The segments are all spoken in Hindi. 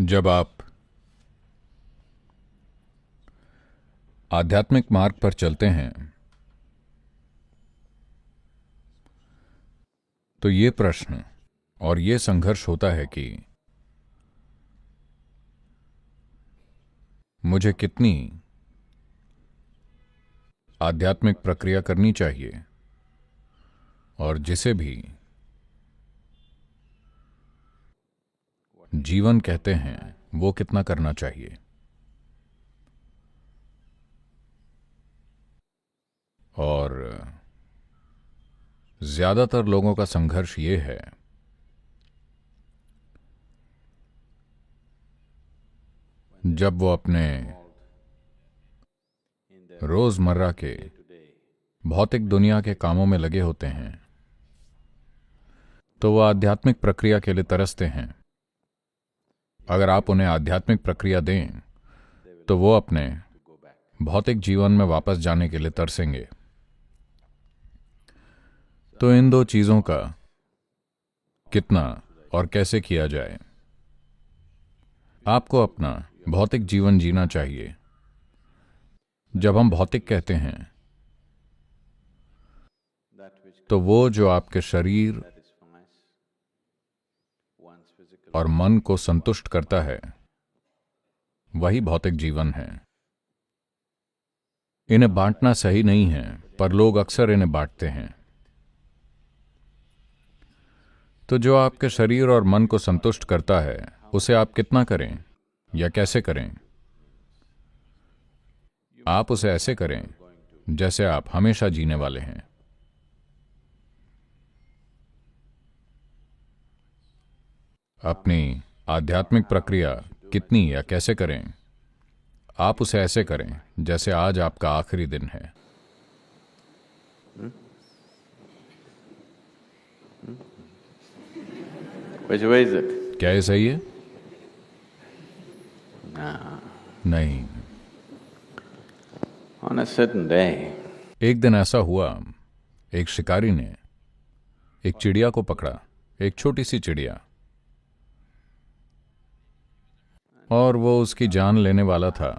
जब आप आध्यात्मिक मार्ग पर चलते हैं तो ये प्रश्न और ये संघर्ष होता है कि मुझे कितनी आध्यात्मिक प्रक्रिया करनी चाहिए और जिसे भी जीवन कहते हैं वो कितना करना चाहिए। और ज्यादातर लोगों का संघर्ष ये है जब वो अपने रोजमर्रा के भौतिक दुनिया के कामों में लगे होते हैं तो वो आध्यात्मिक प्रक्रिया के लिए तरसते हैं। अगर आप उन्हें आध्यात्मिक प्रक्रिया दें तो वो अपने भौतिक जीवन में वापस जाने के लिए तरसेंगे। तो इन दो चीजों का कितना और कैसे किया जाए। आपको अपना भौतिक जीवन जीना चाहिए। जब हम भौतिक कहते हैं तो वो जो आपके शरीर और मन को संतुष्ट करता है वही भौतिक जीवन है। इन्हें बांटना सही नहीं है पर लोग अक्सर इन्हें बांटते हैं। तो जो आपके शरीर और मन को संतुष्ट करता है उसे आप कितना करें या कैसे करें। आप उसे ऐसे करें जैसे आप हमेशा जीने वाले हैं। अपनी आध्यात्मिक प्रक्रिया कितनी या कैसे करें। आप उसे ऐसे करें जैसे आज आपका आखिरी दिन है। Which way is it? क्या ये सही है? No. नहीं। On a certain day, एक दिन ऐसा हुआ, एक शिकारी ने एक चिड़िया को पकड़ा, एक छोटी सी चिड़िया, और वो उसकी जान लेने वाला था।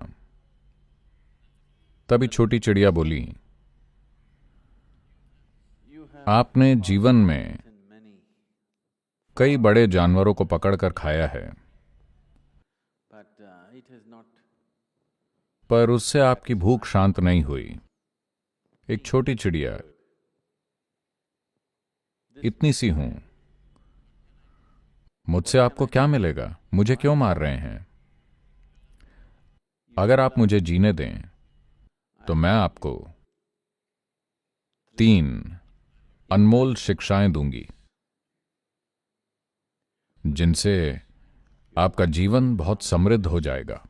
तभी छोटी चिड़िया बोली, आपने जीवन में कई बड़े जानवरों को पकड़कर खाया है पर उससे आपकी भूख शांत नहीं हुई। एक छोटी चिड़िया, इतनी सी हूं, मुझसे आपको क्या मिलेगा? मुझे क्यों मार रहे हैं? अगर आप मुझे जीने दें तो मैं आपको 3 अनमोल शिक्षाएं दूंगी जिनसे आपका जीवन बहुत समृद्ध हो जाएगा।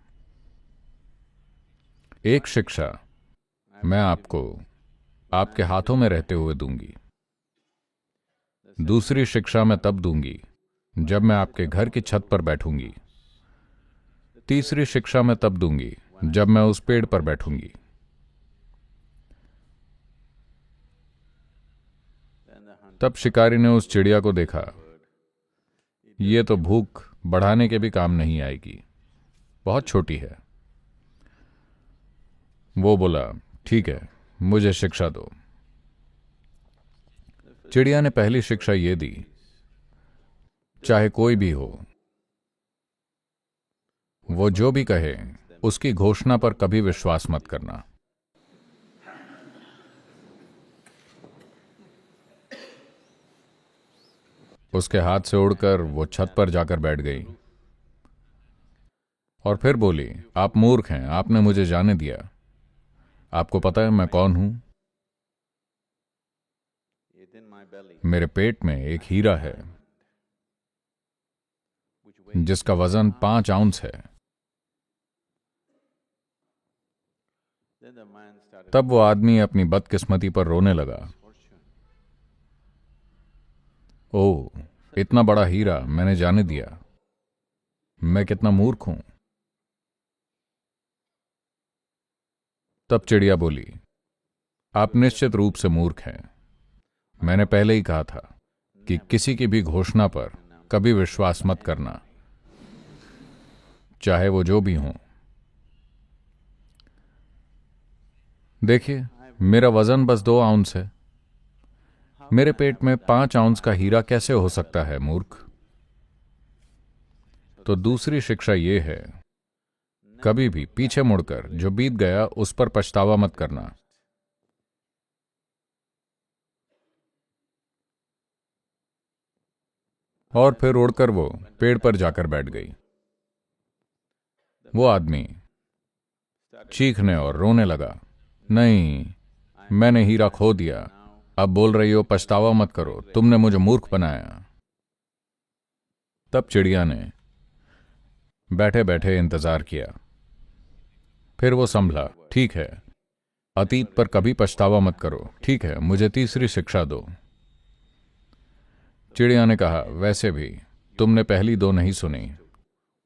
एक शिक्षा मैं आपको आपके हाथों में रहते हुए दूंगी। दूसरी शिक्षा मैं तब दूंगी जब मैं आपके घर की छत पर बैठूंगी। तीसरी शिक्षा मैं तब दूंगी जब मैं उस पेड़ पर बैठूंगी। तब शिकारी ने उस चिड़िया को देखा, ये तो भूख बढ़ाने के भी काम नहीं आएगी, बहुत छोटी है। वो बोला, ठीक है, मुझे शिक्षा दो। चिड़िया ने पहली शिक्षा ये दी, चाहे कोई भी हो, वो जो भी कहे उसकी घोषणा पर कभी विश्वास मत करना। उसके हाथ से उड़कर वो छत पर जाकर बैठ गई और फिर बोली, आप मूर्ख हैं, आपने मुझे जाने दिया। आपको पता है मैं कौन हूं? मेरे पेट में एक हीरा है जिसका वजन 5 आउंस है। तब वो आदमी अपनी बदकिस्मती पर रोने लगा। ओह, इतना बड़ा हीरा मैंने जाने दिया, मैं कितना मूर्ख हूं। तब चिड़िया बोली, आप निश्चित रूप से मूर्ख हैं। मैंने पहले ही कहा था कि किसी की भी घोषणा पर कभी विश्वास मत करना। चाहे वो जो भी हों। देखिए, मेरा वजन बस 2 आउंस है। मेरे पेट में 5 आउंस का हीरा कैसे हो सकता है, मूर्ख? तो दूसरी शिक्षा ये है, कभी भी पीछे मुड़कर जो बीत गया उस पर पछतावा मत करना। और फिर उड़कर वो पेड़ पर जाकर बैठ गई। वो आदमी चीखने और रोने लगा, नहीं, मैंने हीरा खो दिया। अब बोल रही हो पछतावा मत करो, तुमने मुझे मूर्ख बनाया। तब चिड़िया ने बैठे बैठे इंतजार किया। फिर वो संभला, ठीक है, अतीत पर कभी पछतावा मत करो। ठीक है, मुझे तीसरी शिक्षा दो। चिड़िया ने कहा, वैसे भी तुमने पहली 2 नहीं सुनी,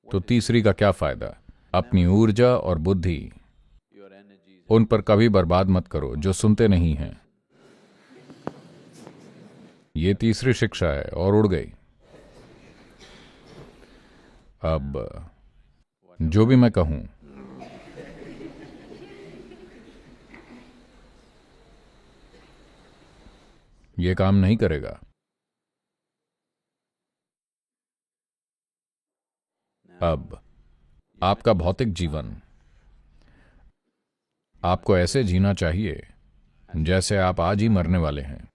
तो तीसरी का क्या फायदा? अपनी ऊर्जा और बुद्धि उन पर कभी बर्बाद मत करो जो सुनते नहीं हैं। ये तीसरी शिक्षा है और उड़ गई। अब जो भी मैं कहूं, ये काम नहीं करेगा। अब आपका भौतिक जीवन आपको ऐसे जीना चाहिए जैसे आप आज ही मरने वाले हैं,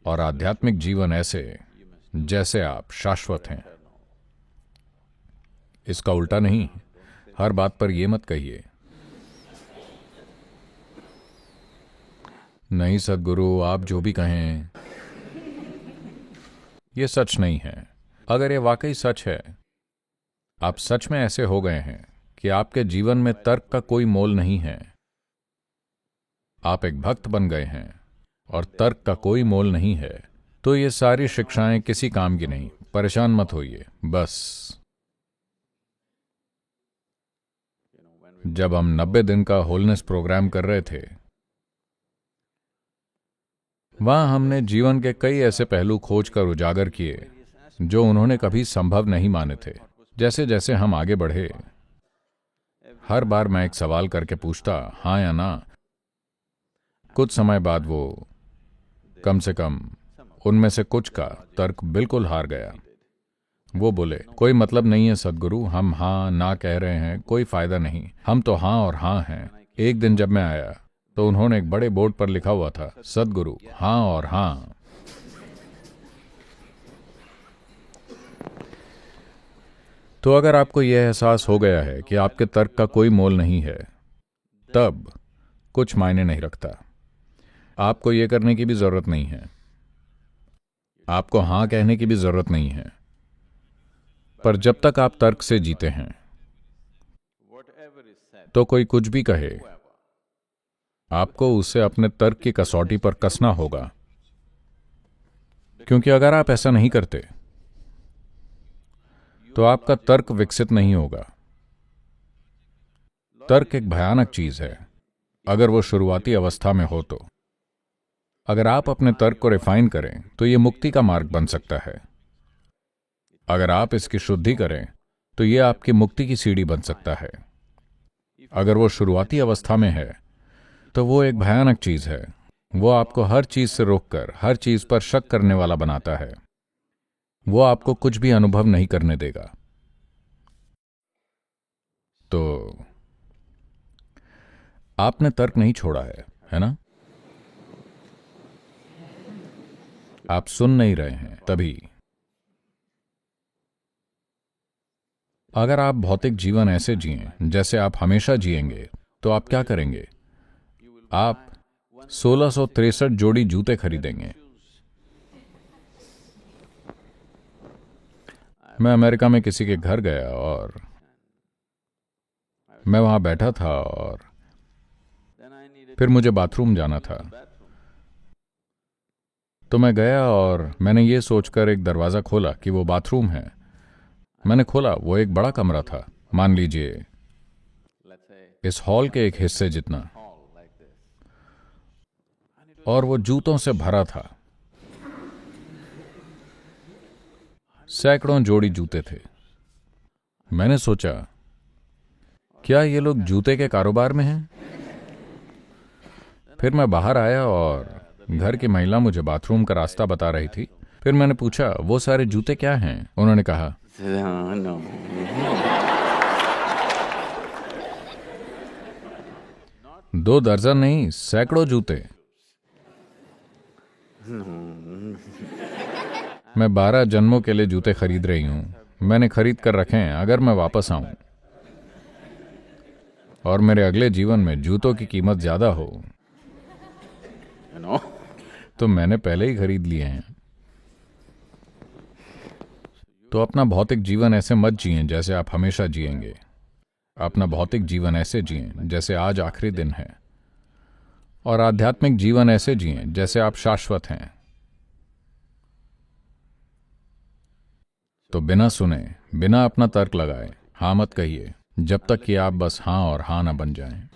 और आध्यात्मिक जीवन ऐसे जैसे आप शाश्वत हैं। इसका उल्टा नहीं। हर बात पर यह मत कहिए, नहीं सद्गुरु, आप जो भी कहें। यह सच नहीं है। अगर यह वाकई सच है, आप सच में ऐसे हो गए हैं कि आपके जीवन में तर्क का कोई मोल नहीं है, आप एक भक्त बन गए हैं और तर्क का कोई मोल नहीं है, तो ये सारी शिक्षाएं किसी काम की नहीं। परेशान मत होइए। बस जब हम 90 दिन का होलनेस प्रोग्राम कर रहे थे, वहां हमने जीवन के कई ऐसे पहलू खोज कर उजागर किए जो उन्होंने कभी संभव नहीं माने थे। जैसे जैसे हम आगे बढ़े, हर बार मैं एक सवाल करके पूछता, हां या ना। कुछ समय बाद वो, कम से कम उनमें से कुछ का तर्क बिल्कुल हार गया। वो बोले, कोई मतलब नहीं है सद्गुरु, हम हां ना कह रहे हैं, कोई फायदा नहीं, हम तो हां और हां हैं। एक दिन जब मैं आया तो उन्होंने एक बड़े बोर्ड पर लिखा हुआ था, सद्गुरु हां और हां। तो अगर आपको यह एहसास हो गया है कि आपके तर्क का कोई मोल नहीं है, तब कुछ मायने नहीं रखता। आपको यह करने की भी जरूरत नहीं है, आपको हां कहने की भी जरूरत नहीं है। पर जब तक आप तर्क से जीते हैं, तो कोई कुछ भी कहे, आपको उसे अपने तर्क की कसौटी पर कसना होगा। क्योंकि अगर आप ऐसा नहीं करते तो आपका तर्क विकसित नहीं होगा। तर्क एक भयानक चीज है अगर वो शुरुआती अवस्था में हो तो। अगर आप अपने तर्क को रिफाइन करें तो ये मुक्ति का मार्ग बन सकता है। अगर आप इसकी शुद्धि करें तो ये आपकी मुक्ति की सीढ़ी बन सकता है। अगर वो शुरुआती अवस्था में है तो वो एक भयानक चीज है। वो आपको हर चीज से रोककर हर चीज पर शक करने वाला बनाता है। वो आपको कुछ भी अनुभव नहीं करने देगा। तो आपने तर्क नहीं छोड़ा है ना? आप सुन नहीं रहे हैं तभी। अगर आप भौतिक जीवन ऐसे जिएं जैसे आप हमेशा जिएंगे, तो आप क्या करेंगे? आप 1663 जोड़ी जूते खरीदेंगे। मैं अमेरिका में किसी के घर गया और मैं वहां बैठा था और फिर मुझे बाथरूम जाना था। तो मैं गया और मैंने ये सोचकर एक दरवाजा खोला कि वो बाथरूम है। मैंने खोला, वो एक बड़ा कमरा था, मान लीजिए इस हॉल के एक हिस्से जितना, और वो जूतों से भरा था। सैकड़ों जोड़ी जूते थे। मैंने सोचा, क्या ये लोग जूते के कारोबार में हैं? फिर मैं बाहर आया और घर की महिला मुझे बाथरूम का रास्ता बता रही थी। फिर मैंने पूछा, वो सारे जूते क्या हैं? उन्होंने कहा, No. 2 दर्जन नहीं, सैकड़ों जूते। मैं 12 जन्मों के लिए जूते खरीद रही हूं। मैंने खरीद कर रखे हैं, अगर मैं वापस आऊं और मेरे अगले जीवन में जूतों की कीमत ज्यादा हो तो मैंने पहले ही खरीद लिए हैं। तो अपना भौतिक जीवन ऐसे मत जिएं जैसे आप हमेशा जिएंगे। अपना भौतिक जीवन ऐसे जिएं जैसे आज आखिरी दिन है, और आध्यात्मिक जीवन ऐसे जिएं जैसे आप शाश्वत हैं। तो बिना सुने, बिना अपना तर्क लगाए हाँ मत कहिए, जब तक कि आप बस हाँ और हाँ न बन जाएं।